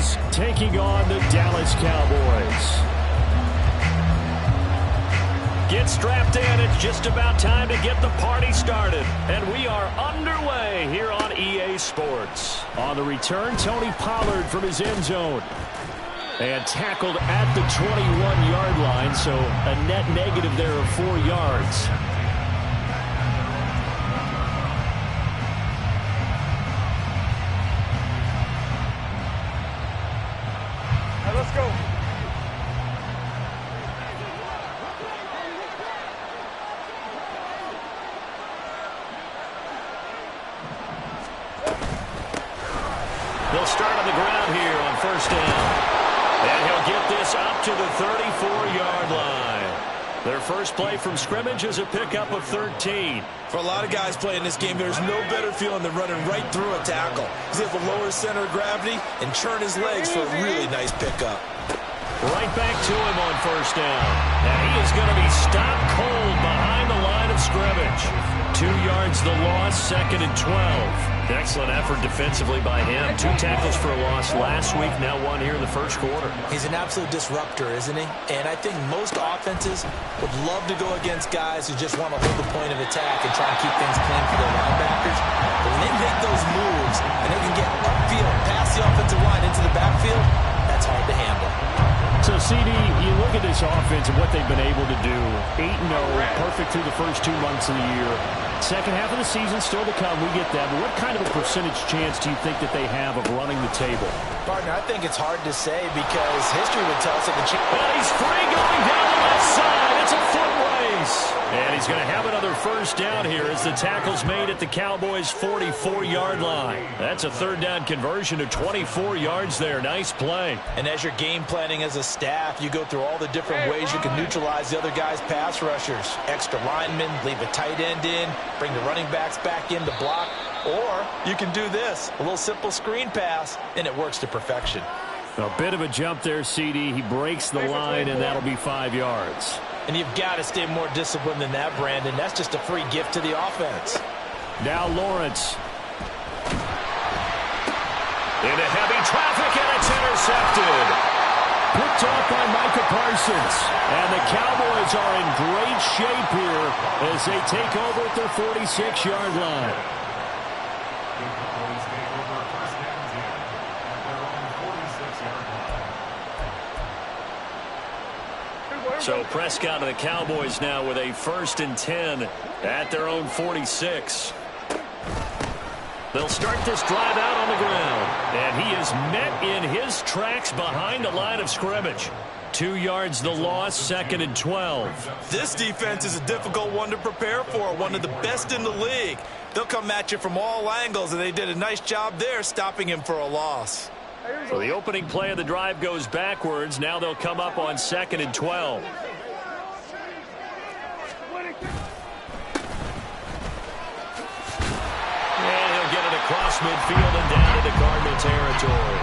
Cardinals taking on the Dallas Cowboys. Get strapped in. It's just about time to get the party started. And we are underway here on EA Sports. On the return, Tony Pollard from his end zone. And tackled at the 21-yard line, so a net negative there of 4 yards. Let's go. They'll start on the ground here on first down. And he'll get this up to the 34-yard line. Their first play from scrimmage is a pickup of 13. For a lot of guys playing this game, there's no better feeling than running right through a tackle. He's able to lower his center of gravity and churn his legs for a really nice pickup. Right back to him on first down. And he is going to be stopped cold behind the line of scrimmage. 2 yards the loss, second and 12. Excellent effort defensively by him. 2 tackles for a loss last week, now 1 here in the first quarter. He's an absolute disruptor, isn't he? And I think most offenses would love to go against guys who just want to hold the point of attack and try and keep things clean for their linebackers. But when they make those moves and they can get upfield, past the offensive line into the backfield, that's hard to handle. So, CD, you look at this offense and what they've been able to do. 8-0, perfect through the first 2 months of the year. Second half of the season still to come. We get that. But what kind of a percentage chance do you think that they have of running the table? Partner, I think it's hard to say because history would tell us that the Well, he's free going down the left side. It's a foot race. And he's going to have another first down here as the tackle's made at the Cowboys' 44-yard line. That's a third down conversion to 24 yards there. Nice play. And as you're game planning as a staff, you go through all the different ways you can neutralize the other guy's pass rushers. Extra linemen, leave a tight end in, bring the running backs back in to block. Or you can do this, a little simple screen pass, and it works to perfection. A bit of a jump there, CD. He breaks the line, and that'll be 5 yards. And you've got to stay more disciplined than that, Brandon. That's just a free gift to the offense. Now Lawrence. Into heavy traffic, and it's intercepted. Picked off by Micah Parsons. And the Cowboys are in great shape here as they take over at their 46-yard line. So Prescott and the Cowboys now with a 1st and 10 at their own 46. They'll start this drive out on the ground. And he is met in his tracks behind the line of scrimmage. 2 yards the loss, 2nd and 12. This defense is a difficult one to prepare for, one of the best in the league. They'll come at you from all angles, and they did a nice job there stopping him for a loss. So the opening play of the drive goes backwards. Now they'll come up on 2nd and 12. And he'll get it across midfield and down into Cardinal territory.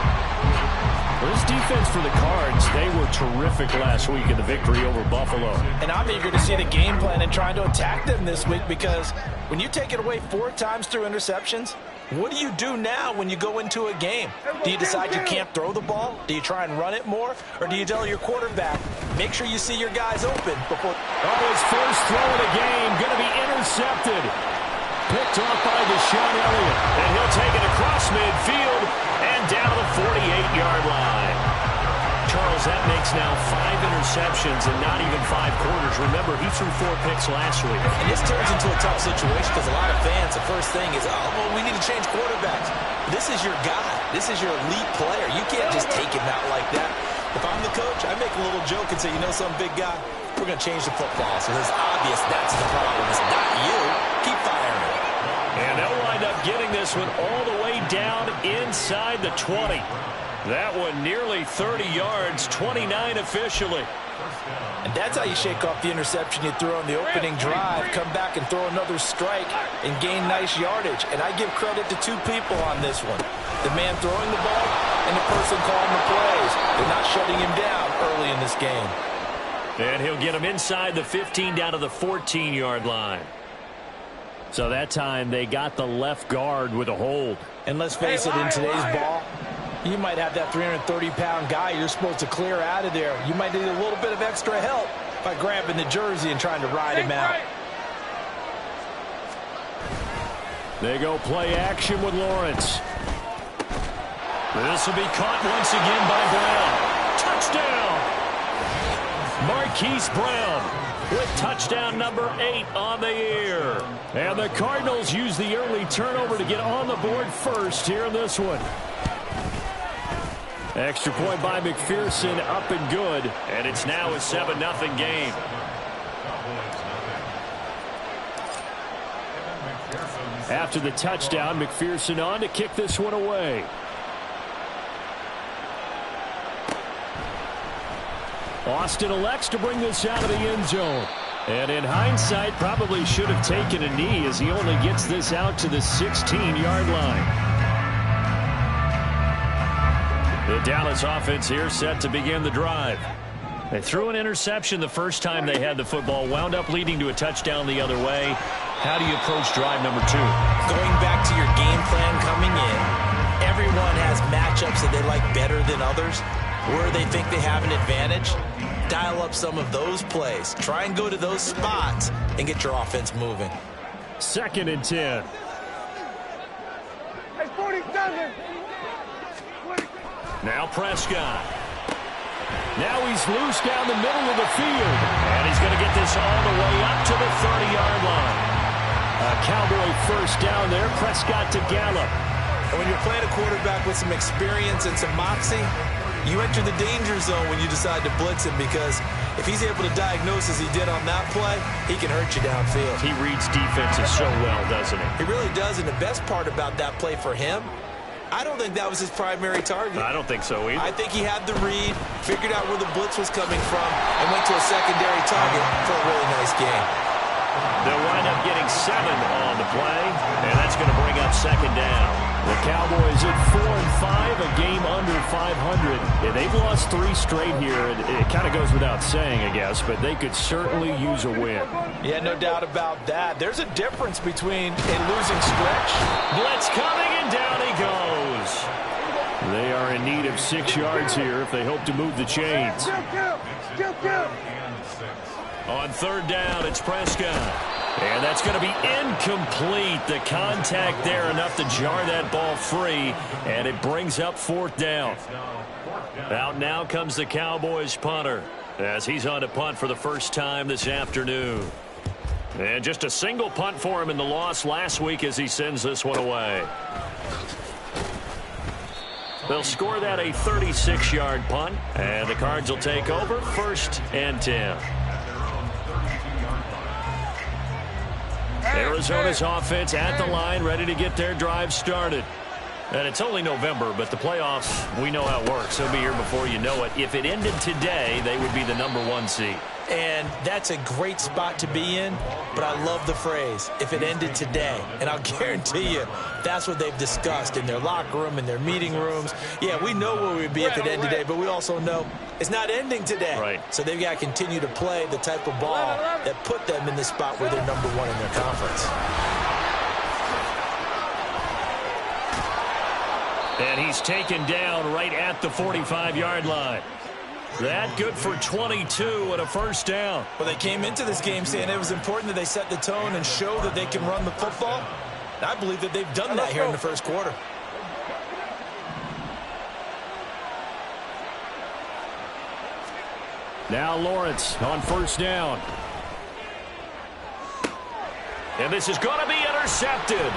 Well, this defense for the Cards, they were terrific last week in the victory over Buffalo. And I'm eager to see the game plan and trying to attack them this week because when you take it away 4 times through interceptions, what do you do now when you go into a game? Do you decide you can't throw the ball? Do you try and run it more? Or do you tell your quarterback, make sure you see your guys open before... Oh, his first throw of the game going to be intercepted. Picked off by Deshaun Elliott. And he'll take it across midfield and down to the 48-yard line. Charles, that makes now 5 interceptions in not even 5 quarters. Remember, he threw 4 picks last week. And this turns into a tough situation because a lot of fans, the first thing is, oh, well, we need to change quarterbacks. This is your guy. This is your elite player. You can't just take him out like that. If I'm the coach, I make a little joke and say, you know, some big guy, we're going to change the football. So it's obvious that's the problem. It's not you. Keep firing it. And they'll wind up getting this one all the way down inside the 20. That one nearly 30 yards, 29 officially. And that's how you shake off the interception you threw on the opening drive, come back and throw another strike and gain nice yardage. And I give credit to 2 people on this one. The man throwing the ball and the person calling the plays. They're not shutting him down early in this game. And he'll get him inside the 15 down to the 14-yard line. So that time they got the left guard with a hold. And let's face it, in today's ball, You might have that 330-pound guy you're supposed to clear out of there. You might need a little bit of extra help by grabbing the jersey and trying to ride him out. They go play action with Lawrence. This will be caught once again by Brown. Touchdown! Marquise Brown with touchdown number 8 on the year. And the Cardinals use the early turnover to get on the board first here in this one. Extra point by McPherson, up and good. And it's now a 7-0 game. After the touchdown, McPherson on to kick this one away. Austin elects to bring this out of the end zone. And in hindsight, probably should have taken a knee as he only gets this out to the 16-yard line. The Dallas offense here set to begin the drive. They threw an interception the first time they had the football, wound up leading to a touchdown the other way. How do you approach drive number 2? Going back to your game plan coming in, everyone has matchups that they like better than others, where they think they have an advantage. Dial up some of those plays. Try and go to those spots and get your offense moving. 2nd and 10. Hey, 47. Now Prescott. Now he's loose down the middle of the field. And he's going to get this all the way up to the 30-yard line. A Cowboy first down there. Prescott to Gallup. And when you're playing a quarterback with some experience and some moxie, you enter the danger zone when you decide to blitz him, because if he's able to diagnose as he did on that play, he can hurt you downfield. He reads defenses so well, doesn't he? He really does, and the best part about that play for him, I don't think that was his primary target. I don't think so either. I think he had the read, figured out where the blitz was coming from, and went to a secondary target for a really nice game. They'll wind up getting 7 on the play, and that's going to bring up 2nd down. The Cowboys at 4-5, a game under 500. Yeah, they've lost 3 straight here. It kind of goes without saying, I guess, but they could certainly use a win. Yeah, no doubt about that. There's a difference between a losing stretch. Blitz coming, and down he goes. They are in need of 6 yards here if they hope to move the chains. On 3rd down, it's Prescott. And that's going to be incomplete. The contact there enough to jar that ball free, and it brings up 4th down. Out now comes the Cowboys punter as he's on to punt for the first time this afternoon. And just a single punt for him in the loss last week as he sends this one away. They'll score that a 36-yard punt, and the Cards will take over 1st and 10. Arizona's offense at the line, ready to get their drive started. And it's only November, but the playoffs, we know how it works. They'll be here before you know it. If it ended today, they would be the number 1 seed. And that's a great spot to be in, but I love the phrase, if it ended today. And I'll guarantee you, that's what they've discussed in their locker room, in their meeting rooms. Yeah, we know where we'd be if it ended today, but we also know it's not ending today. Right. So they've got to continue to play the type of ball that put them in the spot where they're number 1 in their conference. And he's taken down right at the 45-yard line. That good for 22 and a first down. Well, they came into this game saying it was important that they set the tone and show that they can run the football. I believe that they've done that here in the first quarter. Now Lawrence on 1st down. And this is going to be intercepted.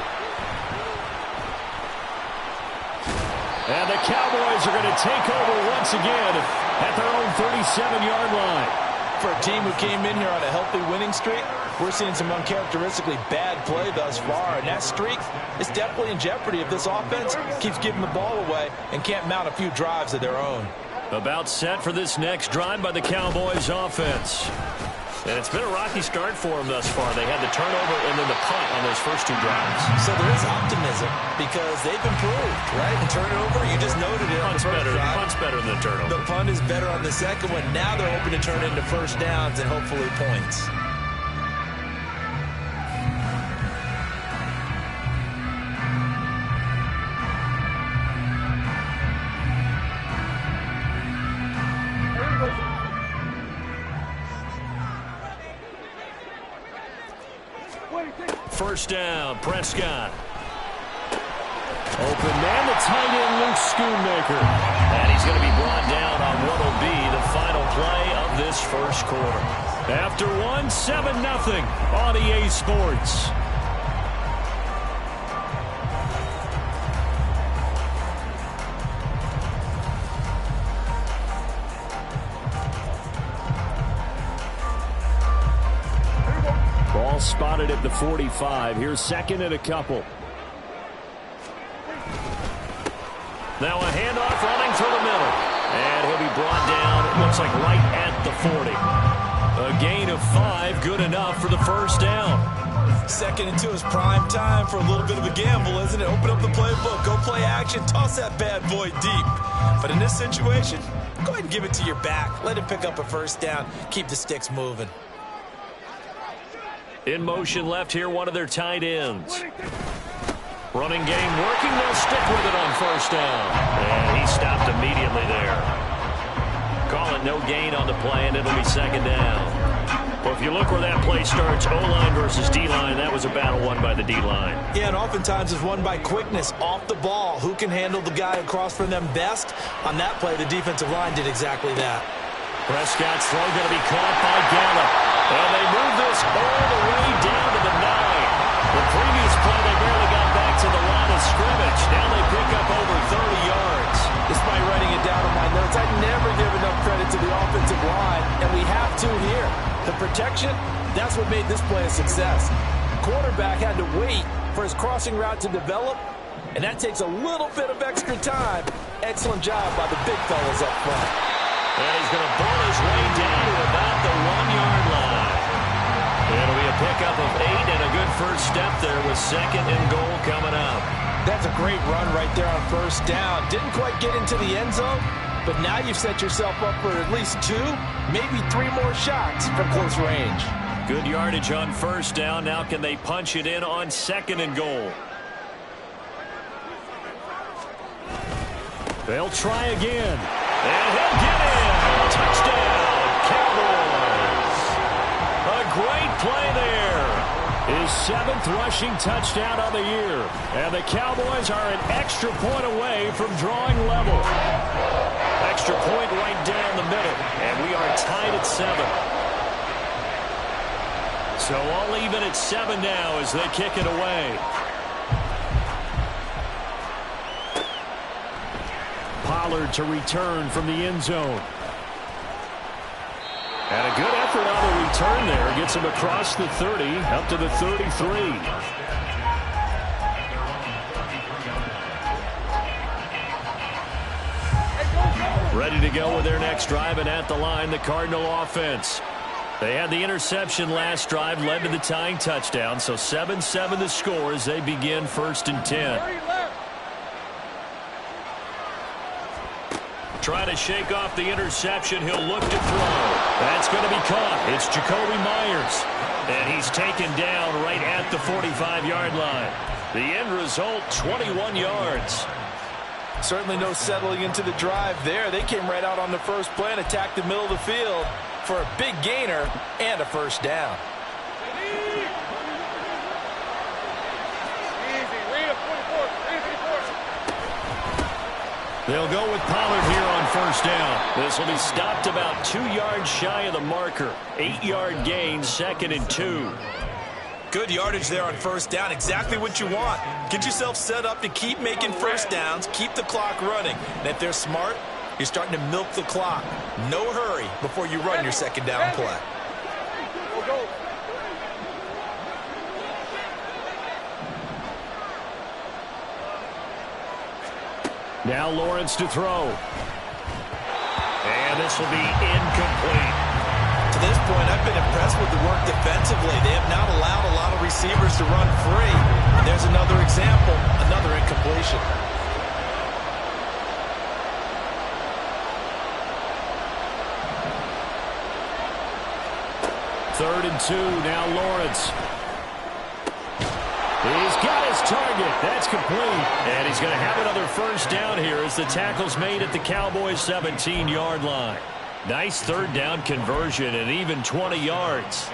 And the Cowboys are going to take over once again at their own 37-yard line. For a team who came in here on a healthy winning streak, we're seeing some uncharacteristically bad play thus far. And that streak is definitely in jeopardy if this offense keeps giving the ball away and can't mount a few drives of their own. About set for this next drive by the Cowboys offense. And it's been a rocky start for them thus far. They had the turnover and then the punt on those first 2 drives. So there is optimism because they've improved, right? And turnover, you just noted it on the first drive. Punt's better than the turnover. The punt is better on the second one. Now they're hoping to turn it into first downs and hopefully points. first down. Prescott. Open man, the tight end, Luke Schoonmaker. And he's going to be brought down on what will be the final play of this first quarter. After 7-0 on EA Sports. Ball spotted at the 45. Here's second and a couple. Now a handoff running through the middle. And he'll be brought down, it looks like right at the 40. A gain of 5, good enough for the first down. 2nd and 2 is prime time for a little bit of a gamble, isn't it? Open up the playbook, go play action, toss that bad boy deep. But in this situation, go ahead and give it to your back. Let him pick up a first down. Keep the sticks moving. In motion left here, one of their tight ends. Running game working, they'll stick with it on first down. And he stopped immediately there. Call it no gain on the play, and it'll be second down. Well, if you look where that play starts, O-line versus D-line, that was a battle won by the D-line. Yeah, and oftentimes it's won by quickness off the ball. Who can handle the guy across from them best? On that play, the defensive line did exactly that. Prescott's throw going to be caught by Gallup. And they move this all the way down to the 9. The previous play, they barely got back to the line of scrimmage. Now they pick up over 30 yards. Despite writing it down on my notes, I never give enough credit to the offensive line, and we have to here. The protection, that's what made this play a success. Quarterback had to wait for his crossing route to develop, and that takes a little bit of extra time. Excellent job by the big fellas up front. And he's going to bull his way down to about the 1-yard line. It'll be a pickup of 8 and a good first step there with 2nd and goal coming up. That's a great run right there on first down. Didn't quite get into the end zone, but now you've set yourself up for at least 2, maybe 3 more shots from close range. Good yardage on first down. Now can they punch it in on 2nd and goal? They'll try again. And he'll get in. Touchdown, Cowboys. A great play there. His 7th rushing touchdown of the year. And the Cowboys are an extra point away from drawing level. Extra point right down the middle. And we are tied at 7. So all even at 7 now as they kick it away. Pollard to return from the end zone. And a good effort on the return there. Gets him across the 30, up to the 33. Ready to go with their next drive, and at the line, the Cardinal offense. They had the interception last drive, led to the tying touchdown, so 7-7 the score as they begin 1st and 10. Try to shake off the interception. He'll look to throw. That's going to be caught. It's Jacoby Myers. And he's taken down right at the 45-yard line. The end result, 21 yards. Certainly no settling into the drive there. They came right out on the first play and attacked the middle of the field for a big gainer and a first down. They'll go with Pollard here on first down. This will be stopped about 2 yards shy of the marker. 8-yard gain, 2nd and 2. Good yardage there on first down. Exactly what you want. Get yourself set up to keep making first downs, keep the clock running. And if they're smart, you're starting to milk the clock. No hurry before you run your second down play. Now Lawrence to throw. And this will be incomplete. To this point, I've been impressed with the work defensively. They have not allowed a lot of receivers to run free. And there's another example, another incompletion. Third and 2, now Lawrence. He's got his target. That's complete. And he's going to have another first down here as the tackle's made at the Cowboys' 17-yard line. Nice third down conversion and even 20 yards.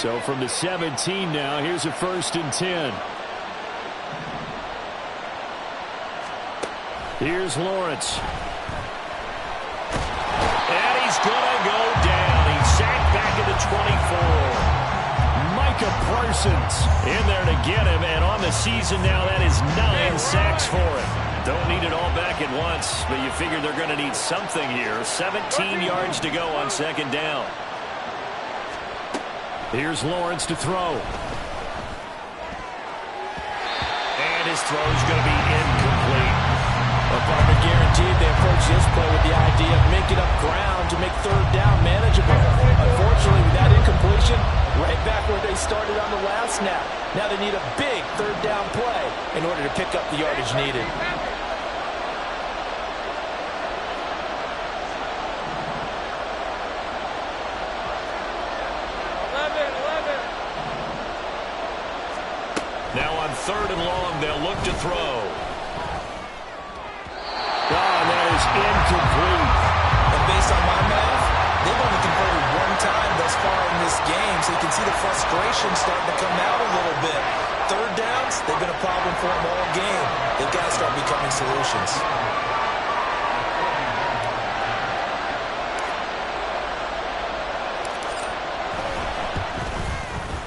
So from the 17 now, here's a 1st and 10. Here's Lawrence. And he's going to go down. He's sacked back at the 24. Micah Parsons in there to get him. And on the season now, that is 9 sacks for him. Don't need it all back at once, but you figure they're going to need something here. 17 yards to go on 2nd down. Here's Lawrence to throw. And his throw is going to be incomplete. A partner guaranteed they approach this play with the idea of making up ground to make 3rd down manageable. Unfortunately, with that incompletion, right back where they started on the last snap. Now they need a big 3rd down play in order to pick up the yardage needed. Now on 3rd and long, they'll look to throw. Oh, and that is incomplete. And based on my math, they've only converted 1 time thus far in this game, so you can see the frustration starting to come out a little bit. 3rd downs, they've been a problem for them all game. They've got to start becoming solutions.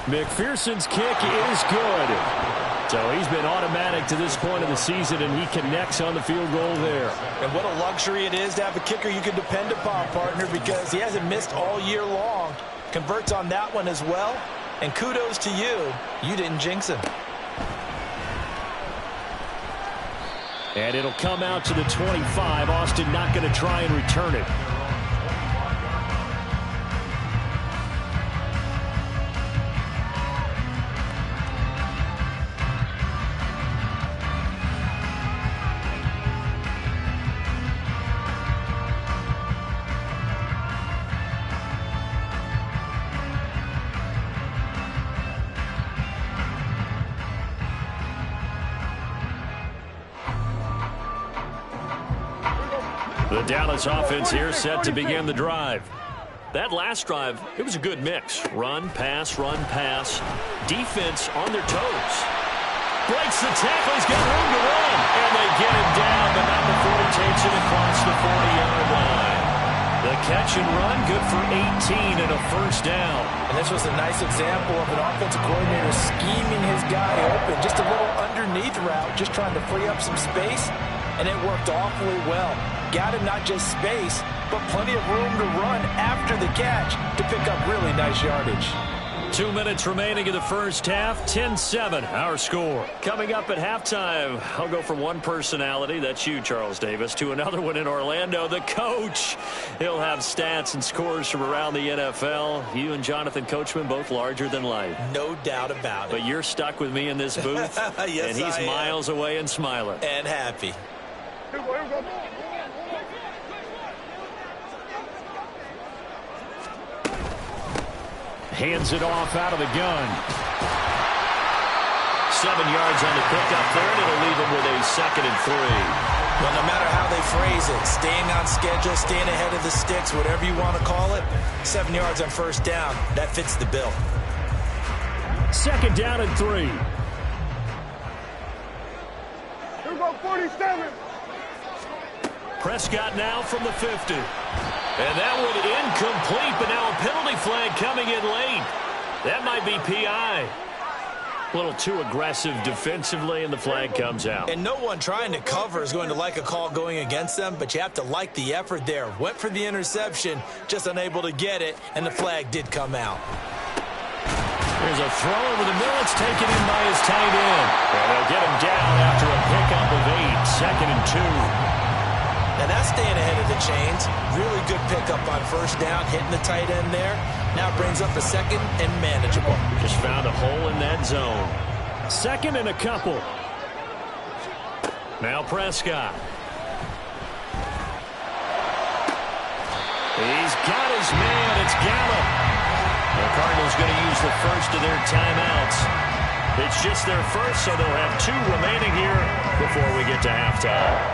McPherson's kick is good. So he's been automatic to this point of the season, and he connects on the field goal there. And what a luxury it is to have a kicker you can depend upon, partner, because he hasn't missed all year long. Converts on that one as well. And kudos to you. You didn't jinx him. And it'll come out to the 25. Austin not going to try and return it. The Dallas offense here set to begin the drive. That last drive, it was a good mix. Run, pass, defense on their toes. Breaks the tackle, he's got room to run. And they get him down, but not before he takes it across the 40-yard line. The catch and run, good for 18 and a 1st down. And this was a nice example of an offensive coordinator scheming his guy open. Just a little underneath route, just trying to free up some space. And it worked awfully well. Got him not just space, but plenty of room to run after the catch to pick up really nice yardage. 2 minutes remaining in the 1st half. 10-7, our score. Coming up at halftime, I'll go from one personality, that's you, Charles Davis, to another one in Orlando, the coach. He'll have stats and scores from around the NFL. You and Jonathan Coachman, both larger than life. No doubt about it. But you're stuck with me in this booth, yes, and he's miles away and smiling. And happy. Hands it off out of the gun. 7 yards on the pickup there, and it'll leave him with a 2nd and 3. Well, no matter how they phrase it, staying on schedule, staying ahead of the sticks, whatever you want to call it, 7 yards on 1st down, that fits the bill. 2nd down and 3. Here we go, 47. Prescott now from the 50. And that one incomplete, but now a penalty flag coming in late. That might be PI. A little too aggressive defensively, and the flag comes out. And no one trying to cover is going to like a call going against them, but you have to like the effort there. Went for the interception, just unable to get it, and the flag did come out. There's a throw over the middle. It's taken in by his tight end. And they'll get him down after a pickup of 8. 2nd and 2. Now that's staying ahead of the chains. Really good pickup on 1st down, hitting the tight end there. Now brings up a 2nd and manageable. Just found a hole in that zone. 2nd and a couple. Now Prescott. He's got his man. It's Gallup. The Cardinals going to use the first of their timeouts. It's just their first, so they'll have 2 remaining here before we get to halftime.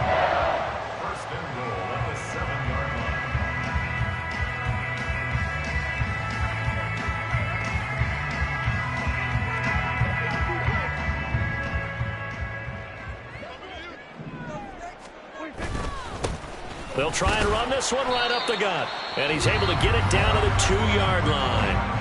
They'll try and run this one right up the gut. And he's able to get it down to the 2-yard line.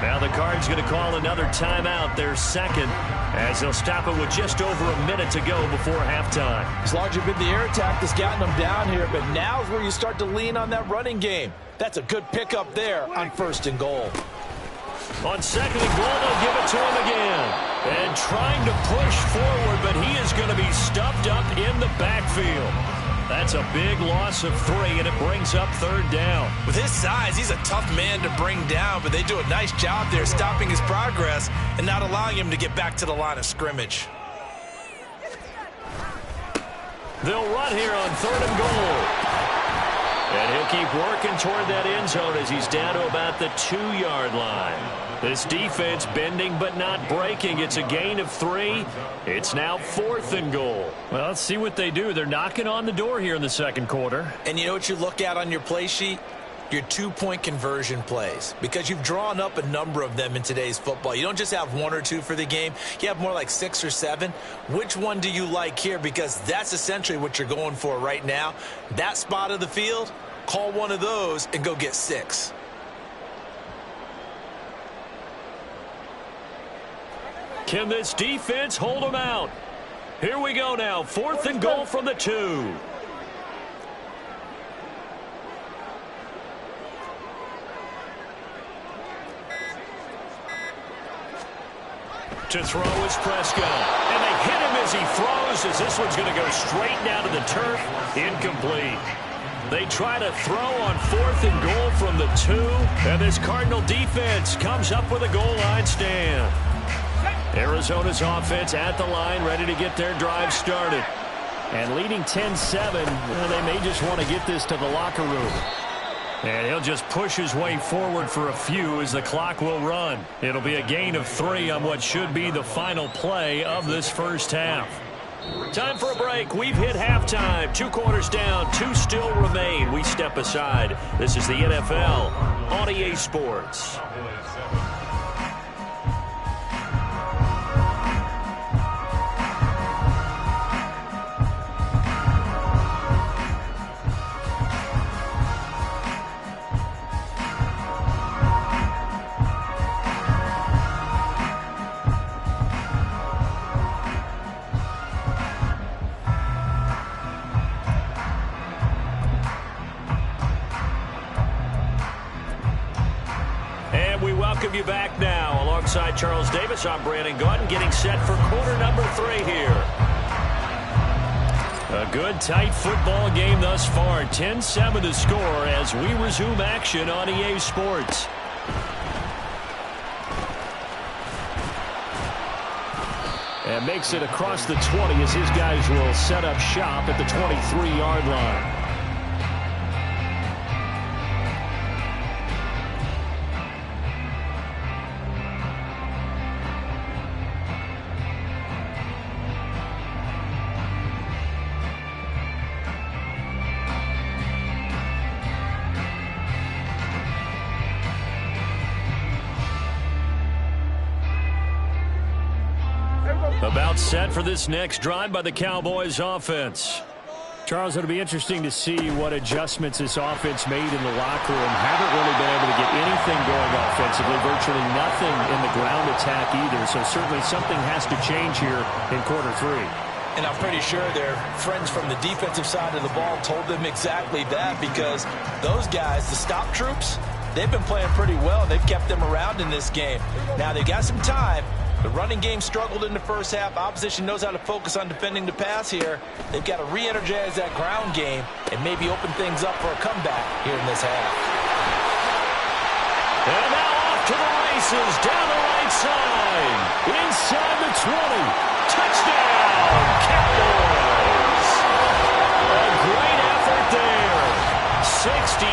Now the Cards going to call another timeout, their second, as they'll stop it with just over a minute to go before halftime. It's largely been the air attack that's gotten them down here, but now's where you start to lean on that running game. That's a good pickup there on 1st and goal. On 2nd and goal, they'll give it to him again. And trying to push forward, but he is going to be stuffed up in the backfield. That's a big loss of 3, and it brings up 3rd down. With his size, he's a tough man to bring down, but they do a nice job there stopping his progress and not allowing him to get back to the line of scrimmage. They'll run here on 3rd and goal. And he'll keep working toward that end zone as he's down to about the 2-yard line. This defense bending but not breaking. It's a gain of 3. It's now 4th and goal. Well, let's see what they do. They're knocking on the door here in the second quarter. And you know what you look at on your play sheet? Your 2-point conversion plays, because you've drawn up a number of them in today's football. You don't just have 1 or 2 for the game. You have more like 6 or 7. Which one do you like here? Because that's essentially what you're going for right now. That spot of the field, call one of those and go get 6. Can this defense hold them out? Here we go now. 4th and goal from the 2. To throw is Prescott. And they hit him as he throws, as this one's going to go straight down to the turf. Incomplete. They try to throw on 4th and goal from the 2. And this Cardinal defense comes up with a goal line stand. Arizona's offense at the line, ready to get their drive started. And leading 10-7, they may just want to get this to the locker room. And he'll just push his way forward for a few as the clock will run. It'll be a gain of 3 on what should be the final play of this first half. Time for a break. We've hit halftime. 2 quarters down, 2 still remain. We step aside. This is the NFL on EA Sports. Welcome you back now. Alongside Charles Davis, I'm Brandon Gaudin, getting set for quarter number 3 here. A good, tight football game thus far. 10-7 the score as we resume action on EA Sports. And makes it across the 20 as his guys will set up shop at the 23-yard line. About set for this next drive by the Cowboys offense. Charles, it'll be interesting to see what adjustments this offense made in the locker room. Haven't really been able to get anything going offensively, virtually nothing in the ground attack either. So certainly something has to change here in quarter 3. And I'm pretty sure their friends from the defensive side of the ball told them exactly that, because those guys, the stop troops, they've been playing pretty well. They've kept them around in this game. Now they've got some time. The running game struggled in the first half. Opposition knows how to focus on defending the pass here. They've got to re-energize that ground game and maybe open things up for a comeback here in this half. And now off to the races, down the right side. Inside the 20. Touchdown, Cowboys. A great effort there. 68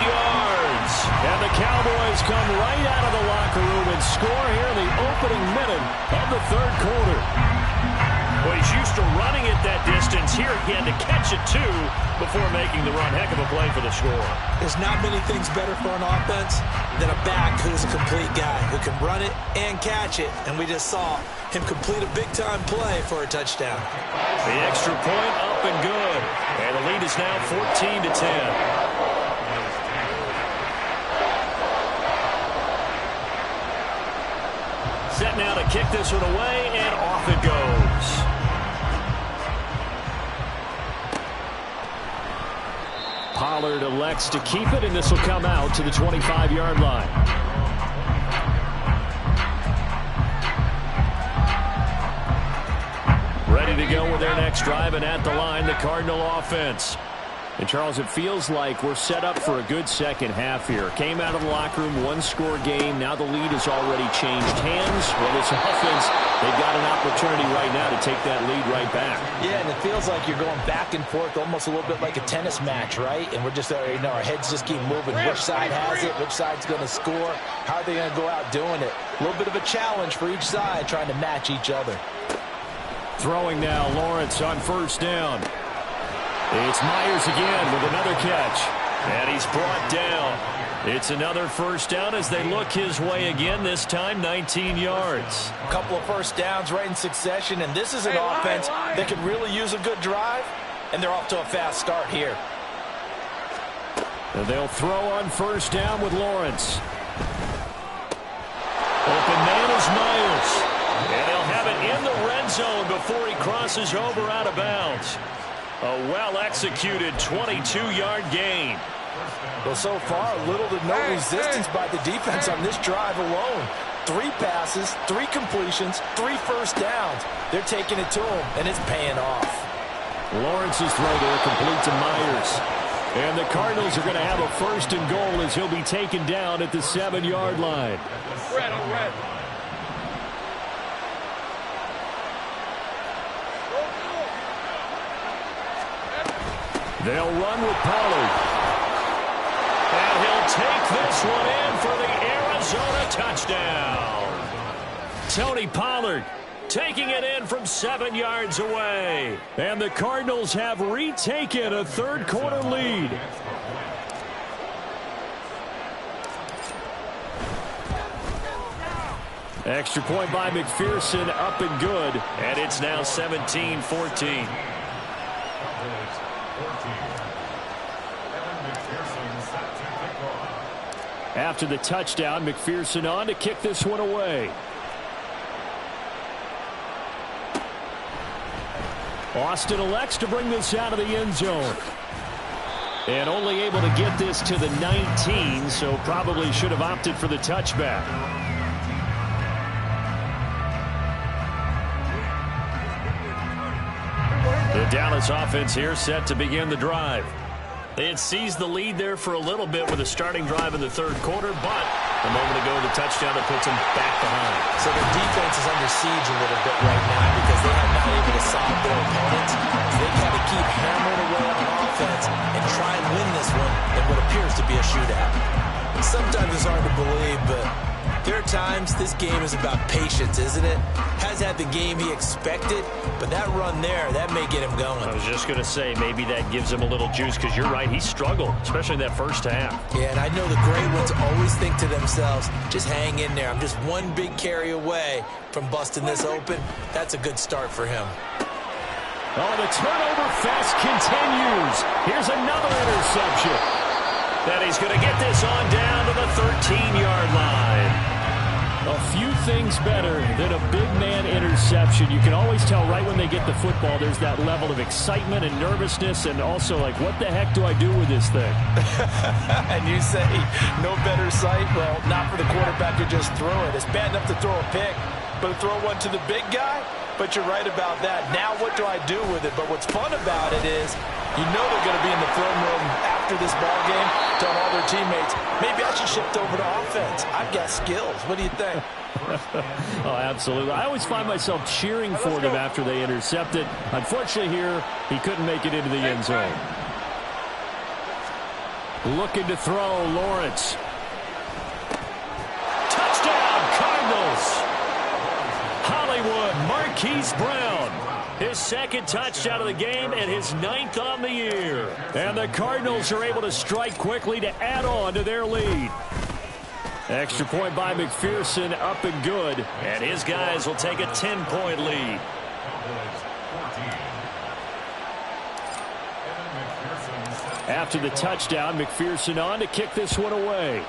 yards. And the Cowboys come right out of the locker room and score here in the opening minute of the third quarter. Well, he's used to running it that distance. Here he had to catch it, too, before making the run. Heck of a play for the score. There's not many things better for an offense than a back who's a complete guy who can run it and catch it. And we just saw him complete a big-time play for a touchdown. The extra point up and good. And the lead is now 14-10. Set now to kick this one away, and off it goes. Pollard elects to keep it, and this will come out to the 25-yard line. Ready to go with their next drive, and at the line, the Cardinal offense. And, Charles, it feels like we're set up for a good second half here. Came out of the locker room, one-score game. Now the lead has already changed hands. Well, this offense, they've got an opportunity right now to take that lead right back. Yeah, and it feels like you're going back and forth almost a little bit like a tennis match, right? And we're just, our heads just keep moving. Which side has it? Which side's going to score? How are they going to go out doing it? A little bit of a challenge for each side trying to match each other. Throwing now, Lawrence on first down. It's Myers again with another catch. And he's brought down. It's another first down as they look his way again, this time 19 yards. A couple of first downs right in succession, and this is an offense that could really use a good drive, and they're off to a fast start here. And they'll throw on first down with Lawrence. Open man is Myers. And they'll have it in the red zone before he crosses over out of bounds. A well-executed 22-yard gain. Well, so far, little to no resistance by the defense on this drive alone. 3 passes, 3 completions, 3 first downs. They're taking it to him, and it's paying off. Lawrence's throw there complete to Myers. And the Cardinals are going to have a first and goal as he'll be taken down at the 7-yard line. Red on red. They'll run with Pollard. And he'll take this one in for the Arizona touchdown. Tony Pollard taking it in from 7 yards away. And the Cardinals have retaken a third-quarter lead. Extra point by McPherson, up and good. And it's now 17-14. After the touchdown, McPherson on to kick this one away. Austin elects to bring this out of the end zone. And only able to get this to the 19, so probably should have opted for the touchback. The Dallas offense here set to begin the drive. They had seized the lead there for a little bit with a starting drive in the third quarter, but a moment ago the touchdown that puts them back behind. So their defense is under siege a little bit right now because they have not able to solve their opponents. So they've got to keep hammering away on offense and try and win this one in what appears to be a shootout. Sometimes it's hard to believe, but there are times this game is about patience, isn't it? Has had the game he expected, but that run there, that may get him going. I was just going to say, maybe that gives him a little juice, because you're right, he struggled, especially in that first half. Yeah, and I know the great ones always think to themselves, just hang in there. I'm just one big carry away from busting this open. That's a good start for him. Oh, the turnover fest continues. Here's another interception. Then he's going to get this on down to the 13-yard line. A few things better than a big man interception. You can always tell right when they get the football, there's that level of excitement and nervousness, and also like, what the heck do I do with this thing? And you say, no better sight? Well, not for the quarterback to just throw it. It's bad enough to throw a pick, but to throw one to the big guy? But you're right about that. Now what do I do with it? But what's fun about it is, you know they're going to be in the film room after this ball game, telling all their teammates, maybe I should shift over to offense. I've got skills. What do you think? Oh, absolutely. I always find myself cheering for them after they intercept it. Unfortunately here, he couldn't make it into the end zone. Looking to throw, Lawrence. Touchdown, Cardinals! Hollywood, Marquise Brown. His second touchdown of the game and his 9th on the year. And the Cardinals are able to strike quickly to add on to their lead. Extra point by McPherson, up and good. And his guys will take a 10-point lead. After the touchdown, McPherson on to kick this one away.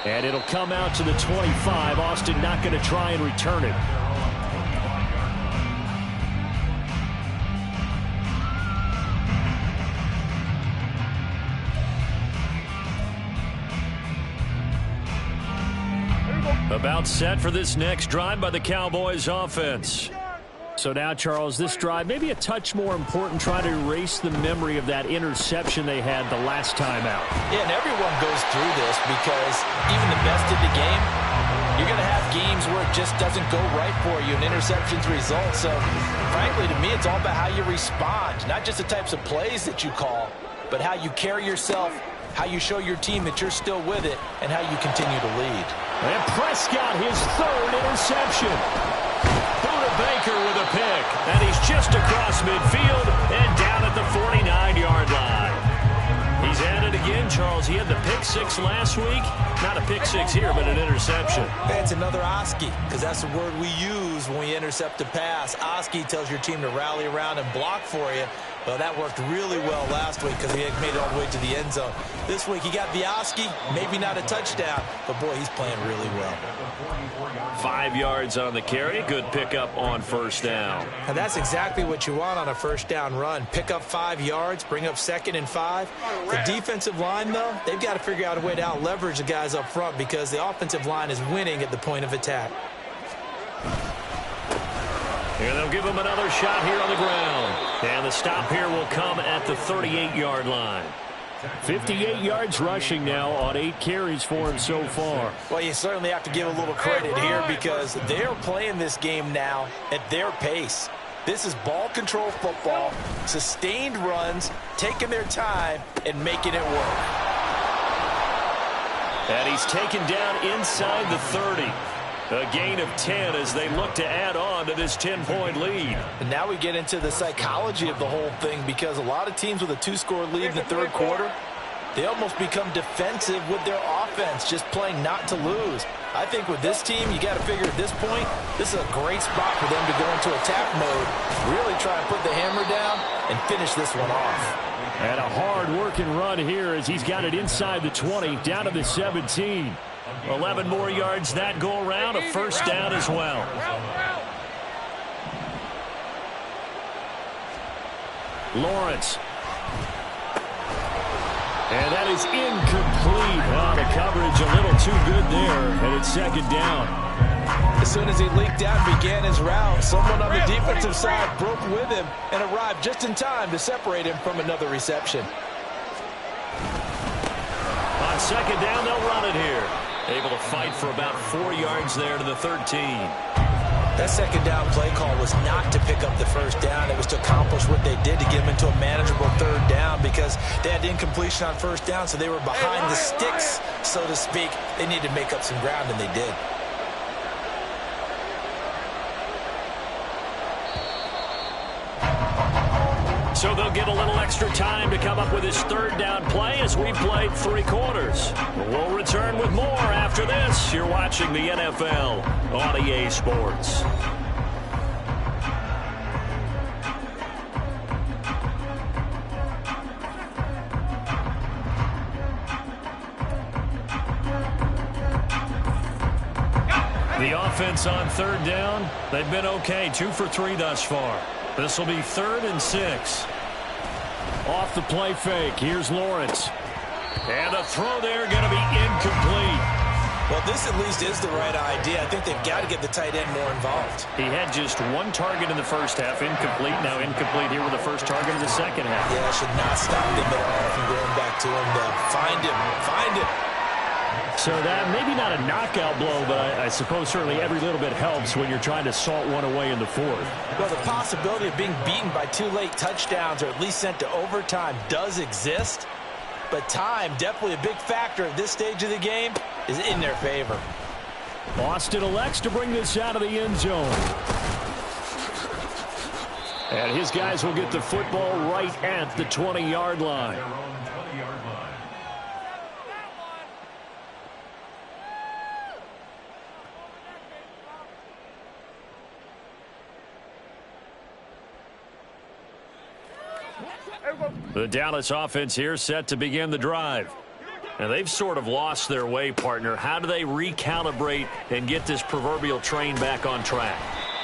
And it'll come out to the 25. Austin not going to try and return it. About set for this next drive by the Cowboys offense. So now, Charles, this drive maybe a touch more important, trying to erase the memory of that interception they had the last time out. Yeah, and everyone goes through this because even the best in the game, you're going to have games where it just doesn't go right for you and interceptions result. So, frankly, to me, it's all about how you respond, not just the types of plays that you call, but how you carry yourself, how you show your team that you're still with it, and how you continue to lead. And Prescott, his third interception. Buda Baker with a pick. And he's just across midfield and down at the 49-yard line. He's at it again, Charles. He had the pick six last week. Not a pick six here, but an interception. That's another Oski, because that's the word we use when we intercept a pass. Oski tells your team to rally around and block for you. Well, that worked really well last week because he had made it all the way to the end zone. This week, he got the Oski, maybe not a touchdown, but, boy, he's playing really well. 5 yards on the carry. Good pickup on first down. And that's exactly what you want on a first down run. Pick up 5 yards, bring up 2nd and 5. The defensive line, though, they've got to figure out a way to out-leverage the guys up front because the offensive line is winning at the point of attack. And they'll give him another shot here on the ground. And the stop here will come at the 38-yard line. 58 yards rushing now on 8 carries for him so far. Well, you certainly have to give a little credit here because they're playing this game now at their pace. This is ball control football, sustained runs, taking their time, and making it work. And he's taken down inside the 30. A gain of 10 as they look to add on to this 10-point lead. And now we get into the psychology of the whole thing because a lot of teams with a 2-score lead in the third quarter, they almost become defensive with their offense, just playing not to lose. I think with this team, you got to figure at this point, this is a great spot for them to go into attack mode, really try and put the hammer down and finish this one off. And a hard-working run here as he's got it inside the 20, down to the 17. 11 more yards that go around, a first down as well. Lawrence. And that is incomplete. Oh, the coverage a little too good there, and it's 2nd down. As soon as he leaked out and began his route, someone on the defensive side broke with him and arrived just in time to separate him from another reception. On 2nd down, they'll run it here. Able to fight for about 4 yards there to the 13. That 2nd down play call was not to pick up the first down. It was to accomplish what they did to get them into a manageable 3rd down because they had incompletion on 1st down, so they were behind the sticks, so to speak. They needed to make up some ground, and they did. So they'll get a little extra time to come up with his 3rd down play as we've played 3 quarters. We'll return with more after this. You're watching the NFL on EA Sports. The offense on 3rd down, they've been okay. 2 for 3 thus far. This will be 3rd and 6. Off the play fake. Here's Lawrence. And the throw there going to be incomplete. Well, this at least is the right idea. I think they've got to get the tight end more involved. He had just 1 target in the first half. Incomplete. Now incomplete here with the first target in the second half. Yeah, should not stop them at all from going back to him to find him. Find him. So that maybe not a knockout blow, but I suppose certainly every little bit helps when you're trying to salt one away in the 4th. Well, the possibility of being beaten by 2 late touchdowns or at least sent to overtime does exist. But time, definitely a big factor at this stage of the game, is in their favor. Austin elects to bring this out of the end zone. And his guys will get the football right at the 20-yard line. The Dallas offense here set to begin the drive. And they've sort of lost their way, partner. How do they recalibrate and get this proverbial train back on track?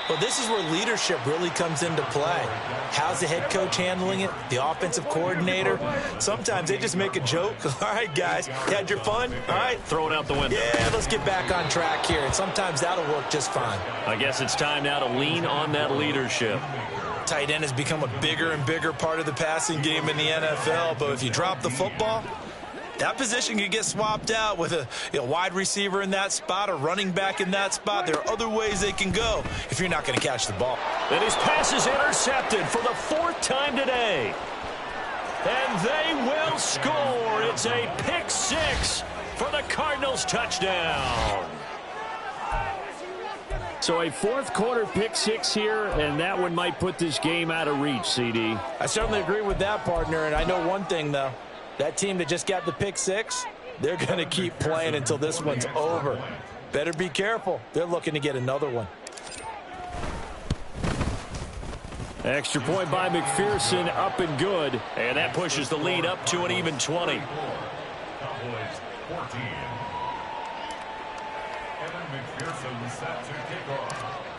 Well, this is where leadership really comes into play. How's the head coach handling it? The offensive coordinator? Sometimes they just make a joke. All right, guys, had your fun? All right. Throw it out the window. Yeah, let's get back on track here. And sometimes that'll work just fine. I guess it's time now to lean on that leadership. Tight end has become a bigger and bigger part of the passing game in the NFL. But if you drop the football, that position can get swapped out with a wide receiver in that spot, a running back in that spot. There are other ways they can go if you're not going to catch the ball. And his pass is intercepted for the 4th time today. And they will score. It's a pick 6 for the Cardinals touchdown. So a 4th quarter pick 6 here, and that one might put this game out of reach, CD. I certainly agree with that, partner, and I know one thing, though. That team that just got the pick 6, they're going to keep playing until this one's over. Better be careful. They're looking to get another one. Extra point by McPherson, up and good. And that pushes the lead up to an even 20.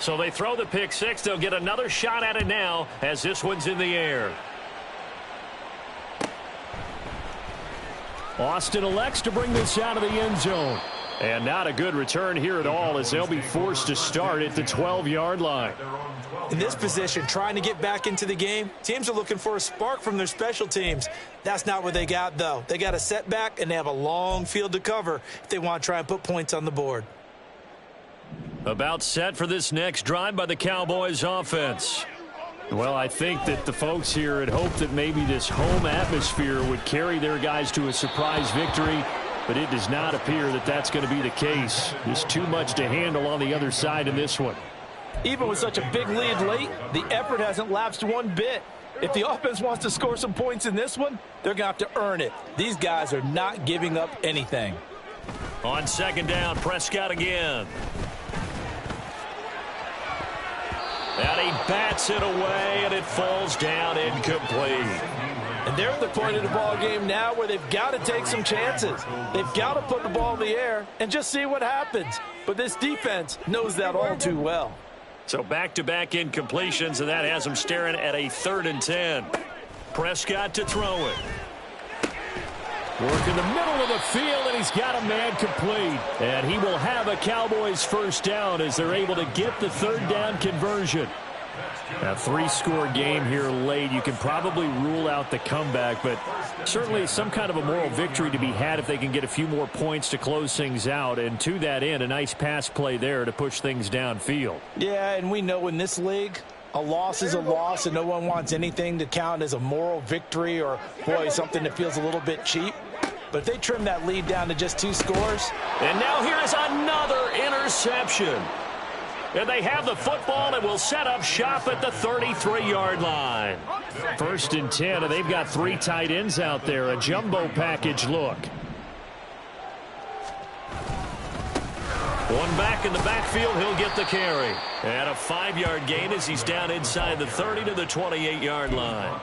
So they throw the pick 6. They'll get another shot at it now as this one's in the air. Austin elects to bring this out of the end zone. And not a good return here at all as they'll be forced to start at the 12-yard line. In this position, trying to get back into the game, teams are looking for a spark from their special teams. That's not what they got, though. They got a setback, and they have a long field to cover if they want to try and put points on the board. About set for this next drive by the Cowboys offense. Well, I think that the folks here had hoped that maybe this home atmosphere would carry their guys to a surprise victory, but it does not appear that that's going to be the case. There's too much to handle on the other side in this one. Even with such a big lead late, the effort hasn't lapsed one bit. If the offense wants to score some points in this one, they're going to have to earn it. These guys are not giving up anything. On 2nd down, Prescott again. And he bats it away, and it falls down incomplete. And they're at the point of the ball game now where they've got to take some chances. They've got to put the ball in the air and just see what happens. But this defense knows that all too well. So back-to-back incompletions, and that has them staring at a 3rd and 10. Prescott to throw it. Work in the middle of the field, and he's got a man complete. And he will have a Cowboys 1st down as they're able to get the 3rd down conversion. A 3-score game here late. You can probably rule out the comeback, but certainly some kind of a moral victory to be had if they can get a few more points to close things out. And to that end, a nice pass play there to push things downfield. Yeah, and we know in this league, a loss is a loss, and no one wants anything to count as a moral victory or, boy, something that feels a little bit cheap. But if they trim that lead down to just 2 scores. And now here is another interception. And they have the football and will set up shop at the 33-yard line. 1st and 10, and they've got 3 tight ends out there. A jumbo package look. One back in the backfield, he'll get the carry. And a 5-yard gain as he's down inside the 30 to the 28-yard line.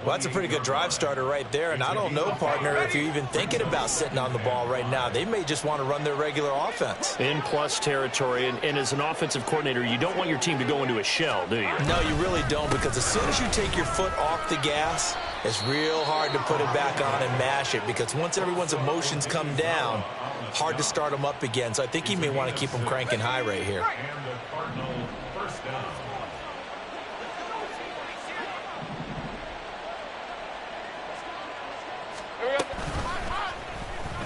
Well, that's a pretty good drive starter right there, and I don't know, partner, if you're even thinking about sitting on the ball right now. They may just want to run their regular offense. In plus territory, and as an offensive coordinator, you don't want your team to go into a shell, do you? No, you really don't, because as soon as you take your foot off the gas, it's real hard to put it back on and mash it, because once everyone's emotions come down, hard to start them up again. So I think he may want to keep them cranking high right here.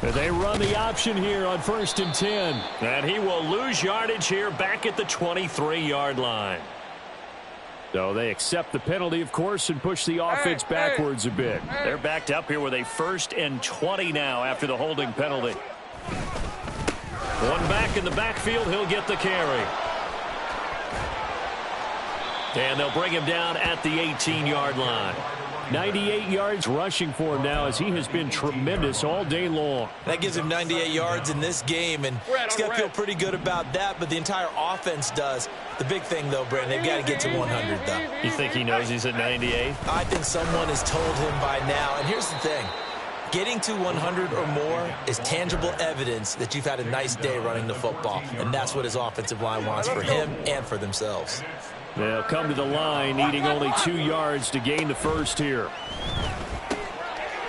They run the option here on 1st and 10. And he will lose yardage here back at the 23-yard line. So they accept the penalty, of course, and push the offense backwards a bit. They're backed up here with a 1st and 20 now after the holding penalty. One back in the backfield, he'll get the carry. And they'll bring him down at the 18-yard line. 98 yards rushing for him now as he has been tremendous all day long. That gives him 98 yards in this game, and he's got to feel pretty good about that, but the entire offense does. The big thing, though, Brandon, they've got to get to 100, though. You think he knows he's at 98? I think someone has told him by now, and here's the thing. Getting to 100 or more is tangible evidence that you've had a nice day running the football, and that's what his offensive line wants for him and for themselves. They'll come to the line, needing only 2 yards to gain the first here.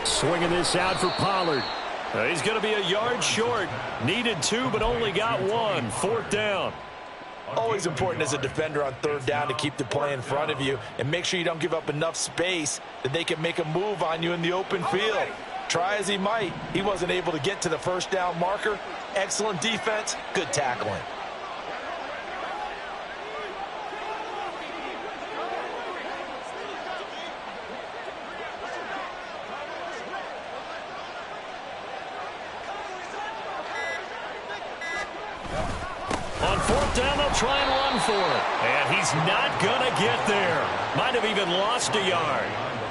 Swinging this out for Pollard. He's going to be a yard short. Needed 2, but only got 1. 4th down. Always important as a defender on 3rd down to keep the play in front of you and make sure you don't give up enough space that they can make a move on you in the open field. Try as he might, he wasn't able to get to the 1st down marker. Excellent defense, good tackling. On 4th down, they'll try and run for it. And he's not going to get there. Might have even lost a yard.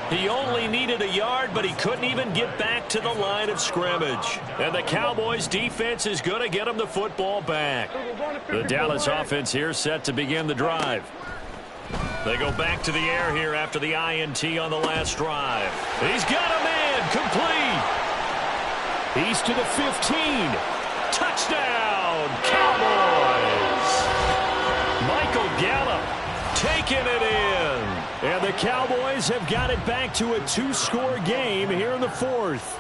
He only needed a yard, but he couldn't even get back to the line of scrimmage. And the Cowboys defense is going to get him the football back. The Dallas offense here set to begin the drive. They go back to the air here after the INT on the last drive. He's got a man complete. He's to the 15. Touchdown, Cowboys. Michael Gallup taking it in. And the Cowboys have got it back to a 2-score game here in the 4th.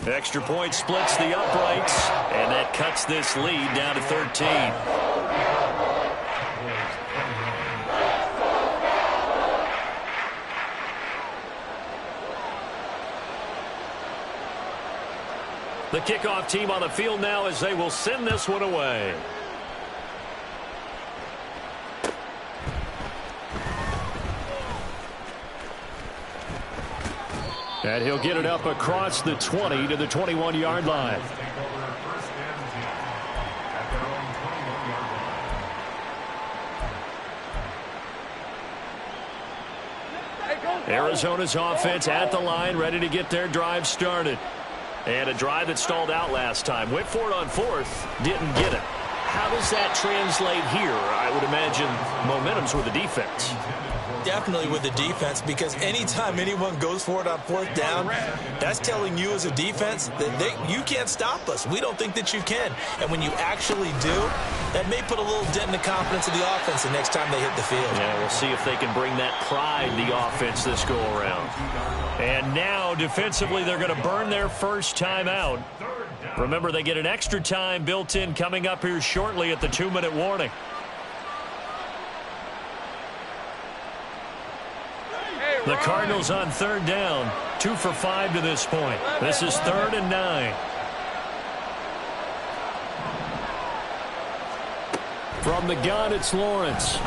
Extra point splits the uprights, and that cuts this lead down to 13. The kickoff team on the field now as they will send this one away. And he'll get it up across the 20 to the 21-yard line. Arizona's offense at the line, ready to get their drive started. And a drive that stalled out last time. Went for it on 4th, didn't get it. How does that translate here? I would imagine momentum's with the defense. Definitely with the defense, because anytime anyone goes for it on 4th down, that's telling you as a defense that you can't stop us. We don't think that you can. And when you actually do, that may put a little dent in the confidence of the offense the next time they hit the field. Yeah, we'll see if they can bring that pride to the offense this go around. And now, defensively, they're going to burn their first time out. Remember, they get an extra time built in coming up here shortly at the 2-minute warning. The Cardinals on 3rd down, 2 for 5 to this point. This is 3rd and 9. From the gun, it's Lawrence.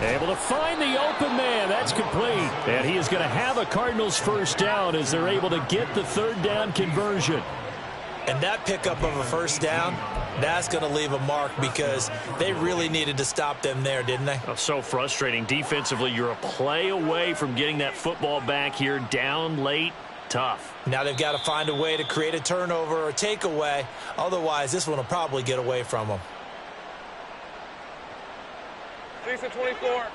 Able to find the open man. That's complete. And he is going to have a Cardinals first down as they're able to get the 3rd down conversion. And that pickup of a first down, that's going to leave a mark because they really needed to stop them there, didn't they? Oh, so frustrating. Defensively, you're a play away from getting that football back here down late. Tough. Now they've got to find a way to create a turnover or a takeaway. Otherwise, this one will probably get away from them. Decent 24.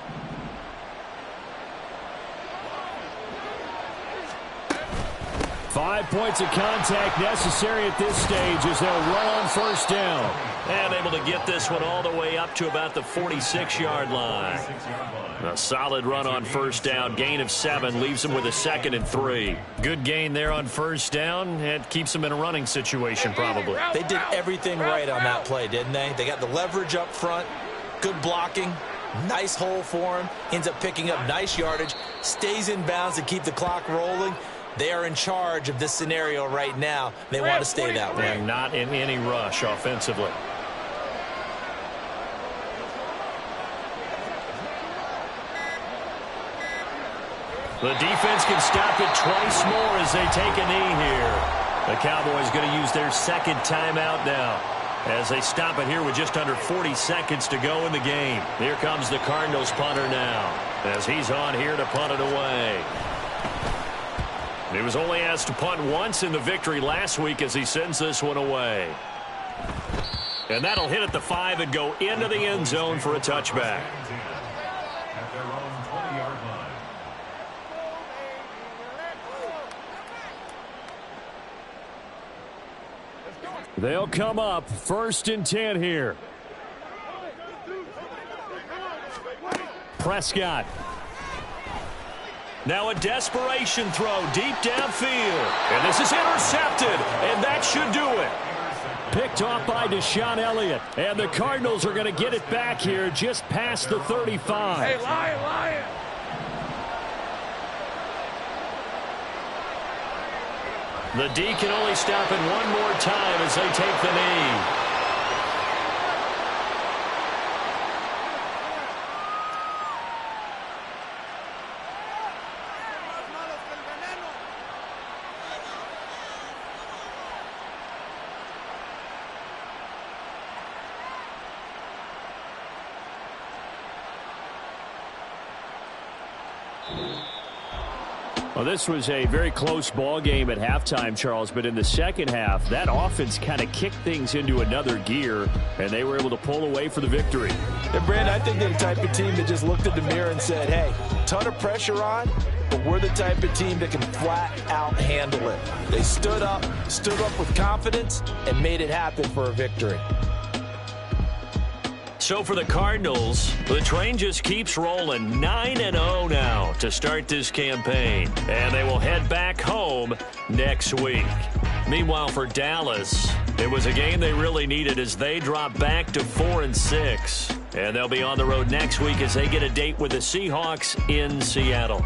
Five points of contact necessary at this stage as they'll run on first down. And able to get this one all the way up to about the 46-yard line. A solid run on first down. Gain of 7 leaves them with a 2nd and 3. Good gain there on first down. It keeps them in a running situation probably. They did everything right on that play, didn't they? They got the leverage up front. Good blocking. Nice hole for him. Ends up picking up nice yardage. Stays in bounds to keep the clock rolling. They are in charge of this scenario right now. They want to stay that way. And not in any rush offensively. The defense can stop it twice more as they take a knee here. The Cowboys going to use their 2nd timeout now. as they stop it here with just under 40 seconds to go in the game. Here comes the Cardinals punter now as he's on here to punt it away. He was only asked to punt once in the victory last week as he sends this one away. And that'll hit at the 5 and go into the end zone for a touchback. They'll come up 1st and 10 here. Prescott. Now a desperation throw deep downfield. And this is intercepted, and that should do it. Picked off by Deshaun Elliott. And the Cardinals are going to get it back here just past the 35. Hey, Lion. The D can only stop it one more time as they take the knee. Well, this was a very close ball game at halftime, Charles, but in the second half, that offense kind of kicked things into another gear, and they were able to pull away for the victory. And, Brandon, I think they're the type of team that just looked at the mirror and said, hey, ton of pressure on, but we're the type of team that can flat out handle it. They stood up with confidence, and made it happen for a victory. So for the Cardinals, the train just keeps rolling 9-0 now to start this campaign. And they will head back home next week. Meanwhile, for Dallas, it was a game they really needed as they drop back to 4-6. And they'll be on the road next week as they get a date with the Seahawks in Seattle.